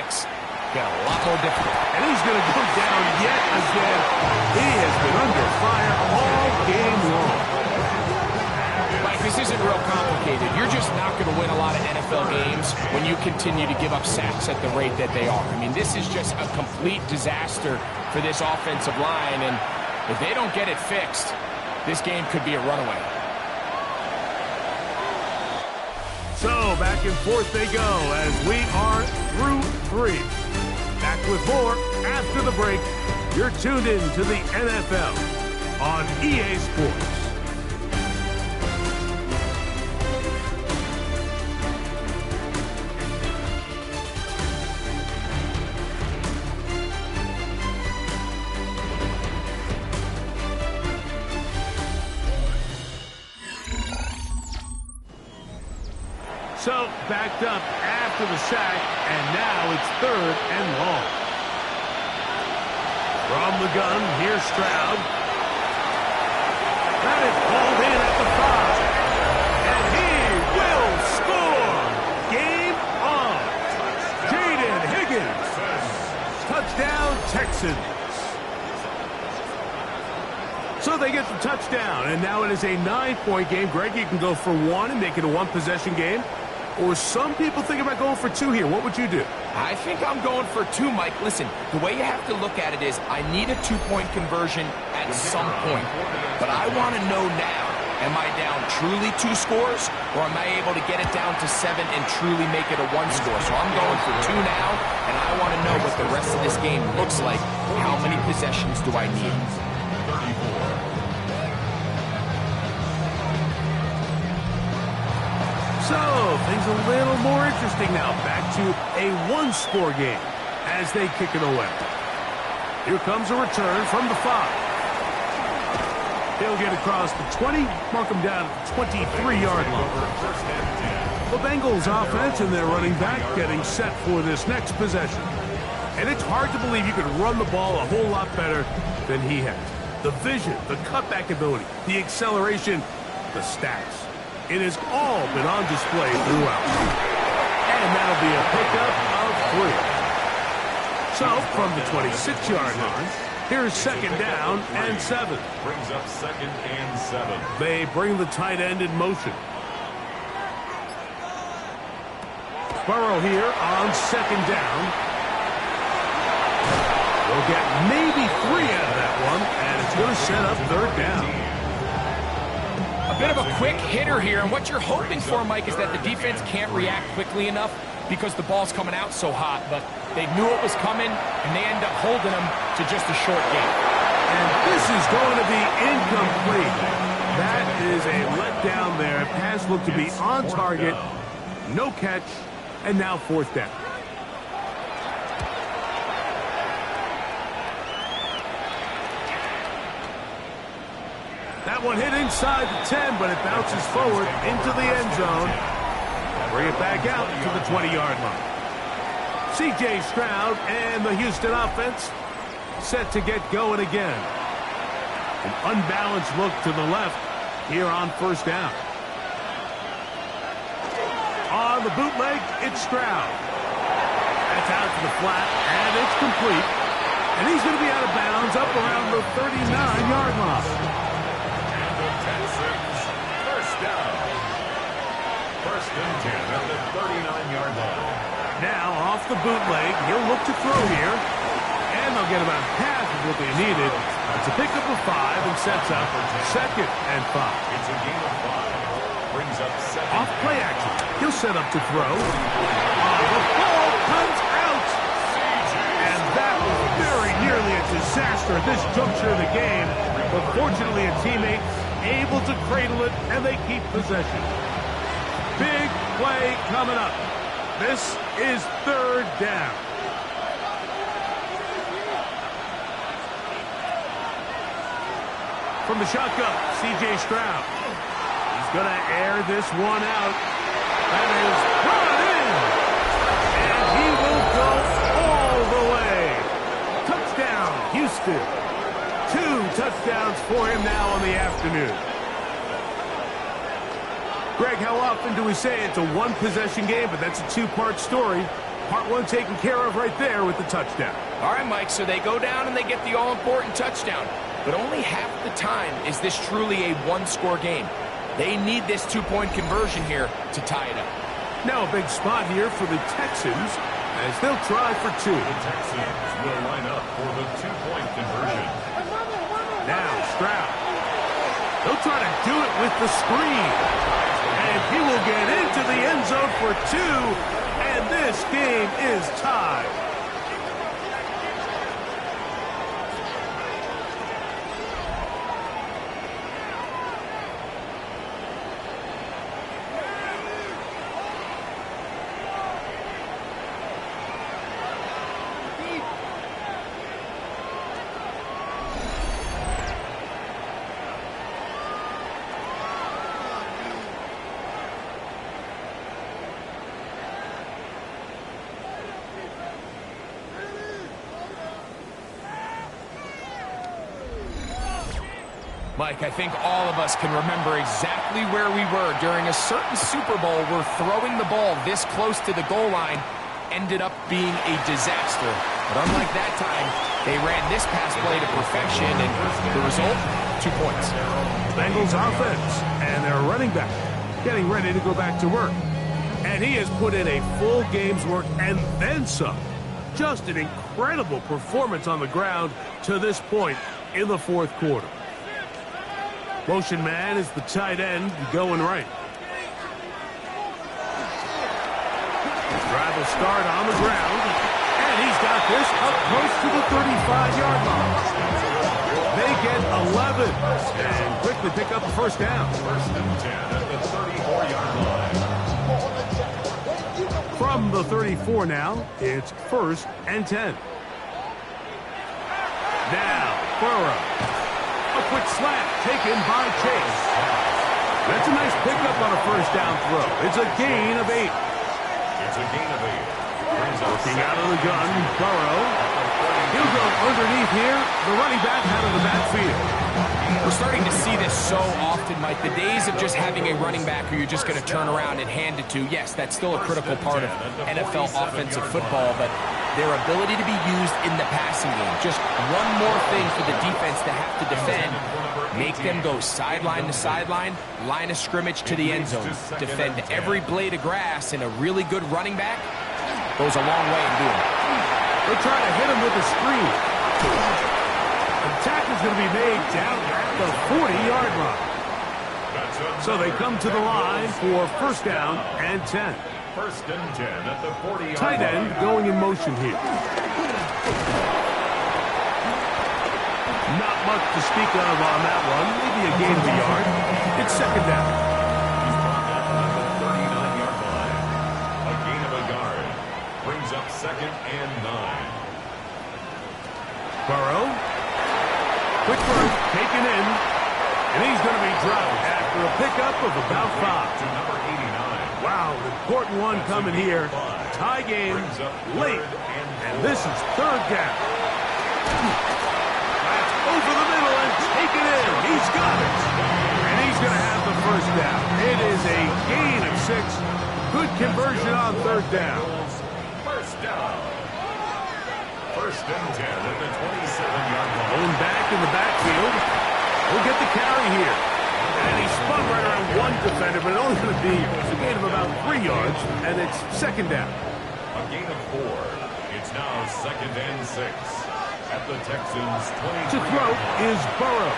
get a lot more difficult. And he's going to go down yet again. He has been under fire all game long. Mike, this isn't real complicated. You're just not going to win a lot of NFL games when you continue to give up sacks at the rate that they are. I mean, this is just a complete disaster for this offensive line, and if they don't get it fixed, this game could be a runaway. So, back and forth they go as we are through 3. Back with more after the break. You're tuned in to the NFL on EA Sports. So, backed up after the sack, and now it's 3rd and long. From the gun, here's Stroud. That is pulled in at the 5. And he will score! Game on! Jaden Higgins. Touchdown, Texans. So they get the touchdown, and now it is a 9-point game. Greg, you can go for 1 and make it a 1-possession game. Or some people think about going for 2 here. What would you do? I think I'm going for 2, Mike. Listen, the way you have to look at it is I need a 2-point conversion at some point. But I want to know now, Am I down truly 2 scores, or am I able to get it down to 7 and truly make it a 1 score? So I'm going for 2 now, and I want to know what the rest of this game looks like. How many possessions do I need? 34. So, things a little more interesting now. Back to a 1-score game as they kick it away. Here comes a return from the 5. He'll get across the 20, mark him down at the 23-yard line. The Bengals offense and their running back getting set for this next possession. And it's hard to believe you can run the ball a whole lot better than he has. The vision, the cutback ability, the acceleration, the stats. It has all been on display throughout. And that'll be a pickup of 3. So, from the 26-yard line, here's 2nd down and 7. Brings up 2nd and 7. They bring the tight end in motion. Burrow here on 2nd down. We'll get maybe 3 out of that one, and it's going to set up 3rd down. A bit of a quick hitter here, and what you're hoping for, Mike, is that the defense can't react quickly enough because the ball's coming out so hot, but they knew it was coming, and they end up holding them to just a short game. And this is going to be incomplete. That is a letdown there. Pass looked to be on target, no catch, and now 4th down. That one hit inside the 10, but it bounces forward into the end zone. Bring it back out to the 20-yard line. C.J. Stroud and the Houston offense set to get going again. An unbalanced look to the left here on 1st down. On the bootleg, it's Stroud. That's out to the flat, and it's complete. And he's going to be out of bounds up around the 39-yard line. Texans, 1st down. 1st and 10 at the 39-yard line. Now, off the bootleg, he'll look to throw here. And they'll get about half of what they needed. It's a pickup of 5 and sets up 2nd and 5. It's a gain of 5. Brings up 2nd. Off play action. He'll set up to throw. The ball comes out. And that was very nearly a disaster at this juncture of the game. But fortunately, a teammate able to cradle it, and they keep possession. Big play coming up. This is 3rd down. From the shotgun, C.J. Stroud. He's going to air this one out. That is brought in. And he will go all the way. Touchdown, Houston. 2 touchdowns for him now on the afternoon. Greg, how often do we say it's a 1-possession game, but that's a 2-part story? Part 1 taken care of right there with the touchdown. All right, Mike, so they go down and they get the all-important touchdown. But only half the time is this truly a 1-score game. They need this 2-point conversion here to tie it up. Now a big spot here for the Texans as they'll try for 2. The Texans will line up for the 2-point conversion. Now Stroud. He'll try to do it with the screen. And he will get into the end zone for 2. And this game is tied. Mike, I think all of us can remember exactly where we were during a certain Super Bowl where throwing the ball this close to the goal line ended up being a disaster. But unlike that time, they ran this pass play to perfection, and the result, 2 points. Bengals offense and their running back getting ready to go back to work. And he has put in a full game's work and then some. Just an incredible performance on the ground to this point in the 4th quarter. Motion man is the tight end going right. Drive will start on the ground. And he's got this up close to the 35-yard line. They get 11 and quickly pick up a first down. First and 10 at the 34-yard line. From the 34 now, it's first and 10. Now, Burrow. A quick slant taken by Chase. That's a nice pickup on a first down throw. It's a gain of 8. It's a gain of 8. Looking out of the gun, Burrow. He'll go underneath here. The running back out of the backfield. We're starting to see this so often, Mike. The days of just having a running back who you're just going to turn around and hand it to, yes, that's still a critical part of NFL offensive football, but their ability to be used in the passing game. Just one more thing for the defense to have to defend. Make them go sideline to sideline, line of scrimmage to the end zone. Defend every blade of grass, and a really good running back goes a long way in doing it. They try to hit him with a screen. The tackle's going to be made down at the 40-yard line. So they come to the line for first down and 10. First and 10 at the 40-yard line. Tight end going in motion here. Not much to speak of on that one. Maybe a gain of a yard. It's second down. He's brought down at the 39-yard line. A gain of a yard. Brings up second and 9. Burrow. Quick throw taken in. And he's going to be dropped after a pickup of about 5. To number 89. Wow, an important one coming here. Tie game late. And this is third down. That's over the middle and taken in. He's got it. And he's going to have the first down. It is a gain of 6. Good conversion on third down. First down. First and 10 at the 27-yard line. Going back in the backfield. He'll get the carry here. And he spun right around one defender, but it's only going to be a gain of about 3 yards, and it's second down. A gain of 4. It's now second and 6 at the Texans' 23. To throw is Burrow.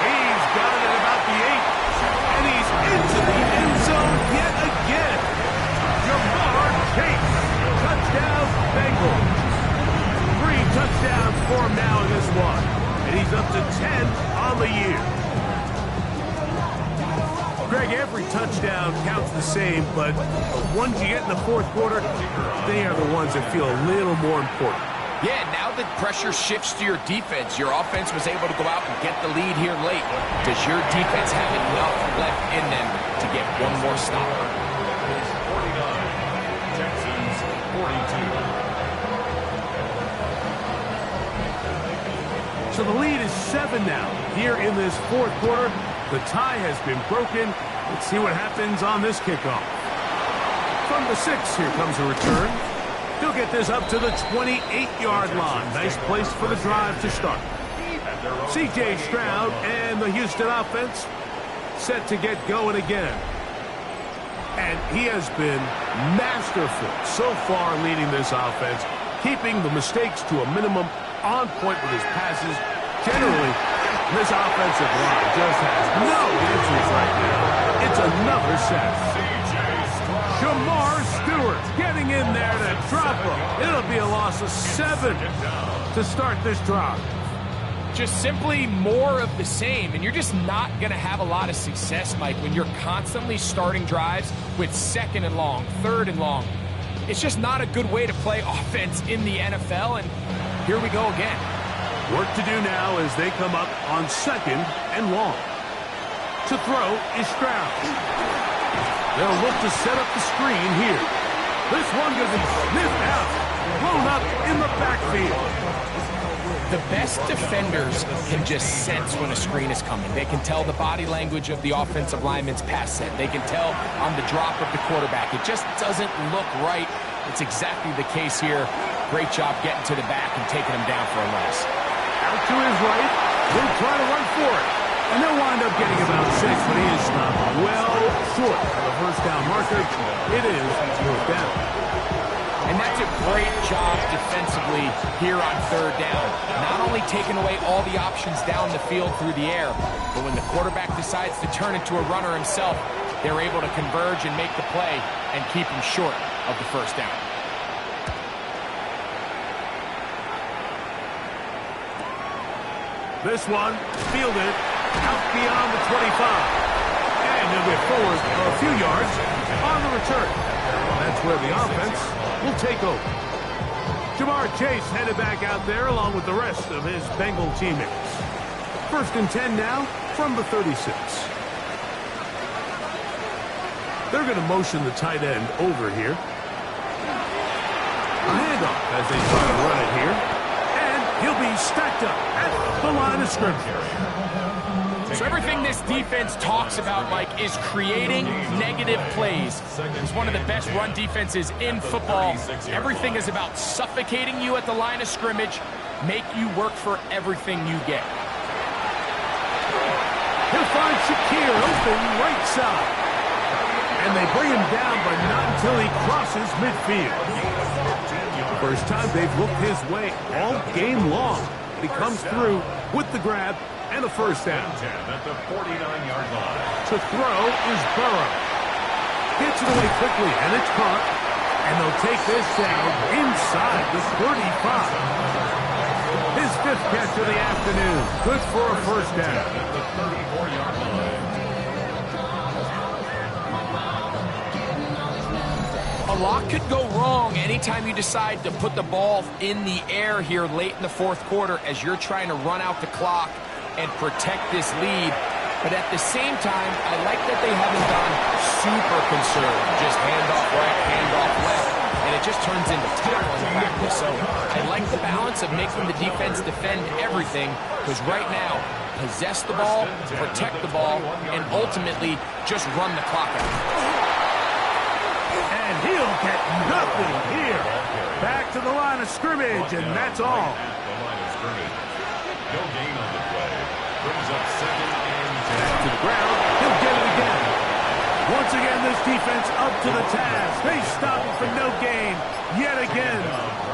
He's got it at about the 8. And he's into the end zone yet again. Jamar Chase. Touchdown, Bengals. 3 touchdowns for him now in this one. And he's up to 10 on the year. Greg, every touchdown counts the same, but the ones you get in the fourth quarter, they are the ones that feel a little more important. Yeah, now that pressure shifts to your defense, your offense was able to go out and get the lead here late. Does your defense have enough left in them to get one more stop? 49. Texans 42. So the lead is 7 now. Here in this fourth quarter, the tie has been broken. Let's see what happens on this kickoff. From the 6, here comes a return. He'll get this up to the 28-yard line. Nice place for the drive to start. C.J. Stroud and the Houston offense set to get going again. And he has been masterful so far leading this offense, keeping the mistakes to a minimum, on point with his passes. Generally, this offensive line just has no answers right now. It's another sack. Jamar Stewart getting in there to drop him. It'll be a loss of 7 to start this drive. Just simply more of the same, and you're just not going to have a lot of success, Mike, when you're constantly starting drives with second and long, third and long. It's just not a good way to play offense in the NFL, and here we go again. Work to do now as they come up on second and long. To throw is Stroud. They'll look to set up the screen here. This one going to be sniffed out, blown up in the backfield. The best defenders can just sense when a screen is coming. They can tell the body language of the offensive lineman's pass set. They can tell on the drop of the quarterback. It just doesn't look right. It's exactly the case here. Great job getting to the back and taking him down for a loss. Out to his right. He'll try to run for it. And they'll wind up getting about 6, but he is stopped well short of the first down marker. It is fourth down. And that's a a great job defensively here on third down. Not only taking away all the options down the field through the air, but when the quarterback decides to turn into a runner himself, they're able to converge and make the play and keep him short of the first down. This one fielded out beyond the 25. And he'll get forward a few yards on the return. That's where the offense will take over. Jamar Chase headed back out there along with the rest of his Bengal teammates. 1st and 10 now from the 36. They're going to motion the tight end over here. A handoff as they try to run it here. And he'll be stacked up at the line of scrimmage. So everything this defense talks about, Mike, is creating negative plays. It's one of the best run defenses in football. Everything is about suffocating you at the line of scrimmage, make you work for everything you get. He'll find Shakir open right side. And they bring him down, but not until he crosses midfield. First time they've looked his way all game long. He comes through with the grab and a first down. At the 49-yard line. To throw is Burrow. Gets it away quickly, and it's caught. And they'll take this down inside the 35. His 5th catch of the afternoon. Good for a first down. At the 34-yard line. A lot could go wrong anytime you decide to put the ball in the air here late in the 4th quarter as you're trying to run out the clock and protect this lead. But at the same time, I like that they haven't gone super conservative. Just handoff right, handoff left. And it just turns into tackling practice. So I like the balance of making the defense defend everything, because right now, possess the ball, protect the ball, and ultimately just run the clock out. And he'll get nothing here. Back to the line of scrimmage, and that's all. The line of scrimmage. No gain on the play. Brings up 2nd and 10. Back to the ground. He'll get it again. Once again, this defense up to the task. They stop it for no gain yet again.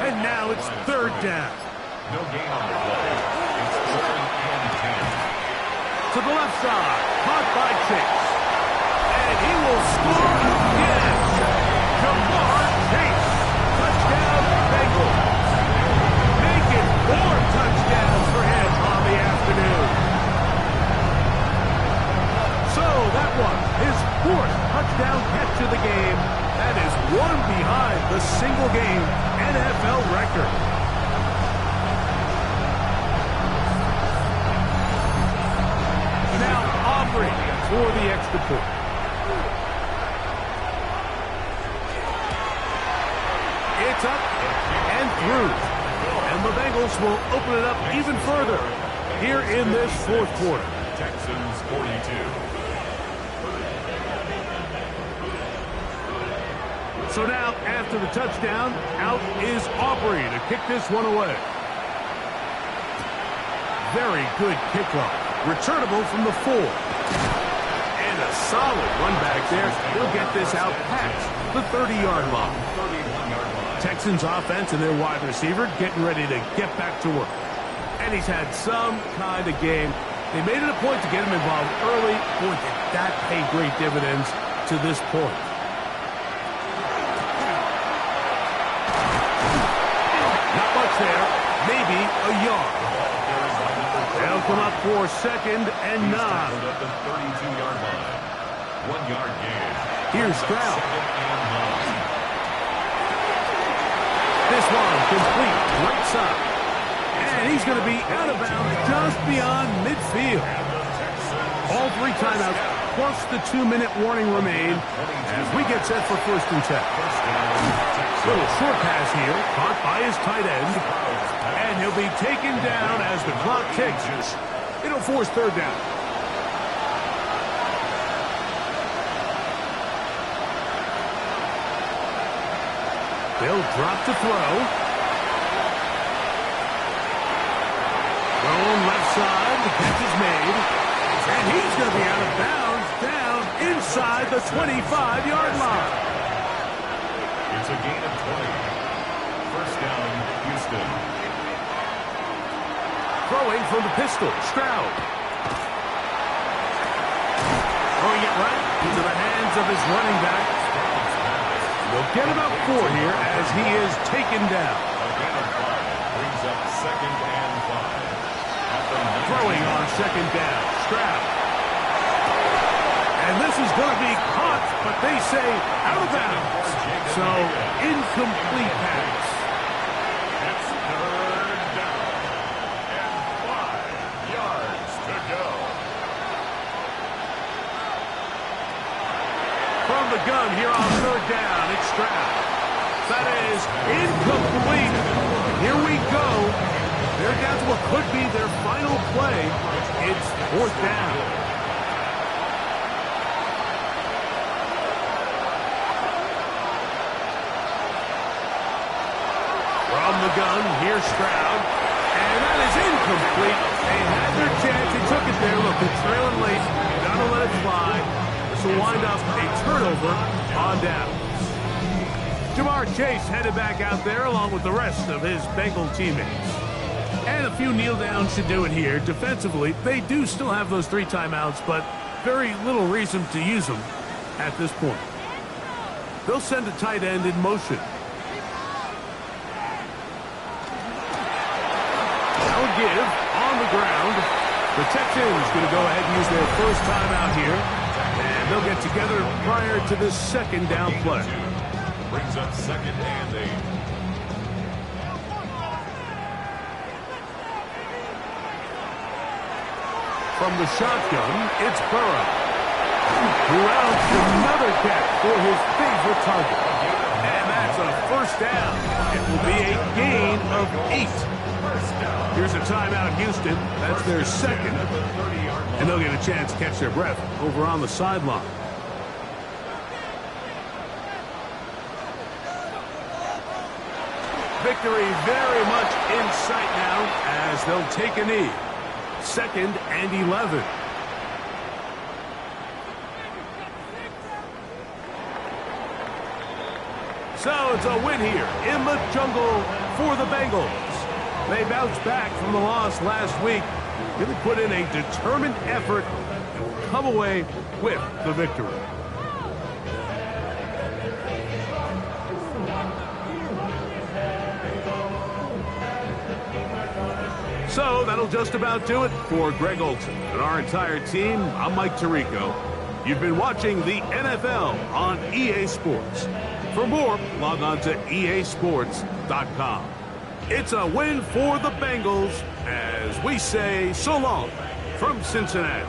And now it's 3rd down. No gain on the play. It's 3rd and 10. To the left side. Caught by Chase. And he will score again. Jamar Chase. Touchdown, Bengals. Making 4 touchdowns for him on the afternoon. So that was his 4th touchdown catch of the game. That is one behind the single-game NFL record. Now Aubrey for the extra point. It's up and through. And the Bengals will open it up even further here in this 4th quarter. Texans 42. So now, after the touchdown, out is Aubrey to kick this one away. Very good kickoff. Returnable from the 4. And a solid run back there. He'll get this out past the 30-yard line. Texans offense and their wide receiver getting ready to get back to work. And he's had some kind of game. They made it a point to get him involved early. Boy, did that pay great dividends to this point. Not much there. Maybe a yard. They'll come up for 2nd and 9. At the 32-yard line. 1-yard gain. Here's Stroud. 2nd and 9. This one complete right side. And he's going to be out of bounds just beyond midfield. All 3 timeouts plus the 2-minute warning remain as we get set for 1st and 10. Little short pass here, caught by his tight end. And he'll be taken down as the clock ticks. It'll force 3rd down. They'll drop to throw. Thrown left side, the catch is made. And he's going to be out of bounds down inside the 25-yard line. It's a gain of 20. down, Houston. Throwing from the pistol, Stroud. Throwing it right into the hands of his running back. They'll get about 4 here as he is taken down. Again of 5 brings up 2nd and 5. Throwing on 2nd down, Stroud. And this is going to be caught, but they say out of bounds. So, incomplete pass. It's 3rd down and 5 yards to go. From the gun here on 3rd down, it's Stroud. That is incomplete. Here we go. They're down to what could be their final play. It's 4th down. From the gun, here's Stroud. And that is incomplete. They had their chance. They took it there. Look, they're trailing late. Gotta let it fly. This will wind up a turnover on downs. Jamar Chase headed back out there along with the rest of his Bengal teammates. And a few kneel downs should do it here. Defensively, they do still have those 3 timeouts, but very little reason to use them at this point. They'll send a tight end in motion. Give on the ground. The Texans going to go ahead and use their first timeout here. And they'll get together prior to this 2nd down play. Brings up 2nd and 8. From the shotgun, it's Burrow. Who rounds another catch for his favorite target. And that's a 1st down. It will be a gain of 8. Here's a timeout, Houston. That's their 2nd. And they'll get a chance to catch their breath over on the sideline. Victory very much in sight now as they'll take a knee. 2nd and 11. So it's a win here in the jungle for the Bengals. They bounced back from the loss last week. Going to put in a determined effort and will come away with the victory. So that'll just about do it for Greg Olson and our entire team. I'm Mike Tirico. You've been watching the NFL on EA Sports. For more, log on to easports.com. It's a win for the Bengals as we say so long from Cincinnati.